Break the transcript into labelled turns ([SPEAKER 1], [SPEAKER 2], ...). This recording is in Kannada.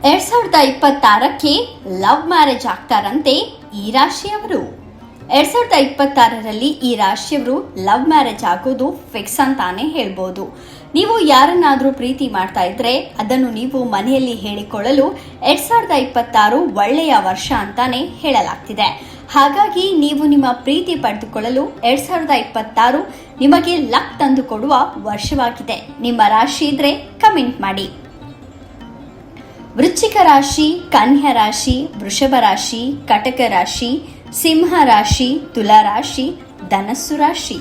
[SPEAKER 1] 2026ಕ್ಕೆ ಲವ್ ಮ್ಯಾರೇಜ್ ಆಗ್ತಾರಂತೆ ಈ ರಾಶಿಯವರು. 2026ರಲ್ಲಿ ಈ ರಾಶಿಯವರು ಲವ್ ಮ್ಯಾರೇಜ್ ಆಗೋದು ಫಿಕ್ಸ್ ಅಂತಾನೆ ಹೇಳ್ಬೋದು. ನೀವು ಯಾರನ್ನಾದ್ರೂ ಪ್ರೀತಿ ಮಾಡ್ತಾ ಇದ್ರೆ ಅದನ್ನು ನೀವು ಮನೆಯಲ್ಲಿ ಹೇಳಿಕೊಳ್ಳಲು 2026 ಒಳ್ಳೆಯ ವರ್ಷ ಅಂತಾನೆ ಹೇಳಲಾಗ್ತಿದೆ. ಹಾಗಾಗಿ ನೀವು ನಿಮ್ಮ ಪ್ರೀತಿ ಪಡೆದುಕೊಳ್ಳಲು 2026 ನಿಮಗೆ ಲಕ್ ತಂದು ಕೊಡುವ ವರ್ಷವಾಗಿದೆ. ನಿಮ್ಮ ರಾಶಿ ಇದ್ರೆ ಕಮೆಂಟ್ ಮಾಡಿ. ವೃಶ್ಚಿಕ ರಾಶಿ, ಕನ್ಯಾ ರಾಶಿ, ವೃಷಭ ರಾಶಿ, ಕಟಕ ರಾಶಿ, ಸಿಂಹ ರಾಶಿ, ತುಲಾ ರಾಶಿ, ಧನಸ್ಸು ರಾಶಿ.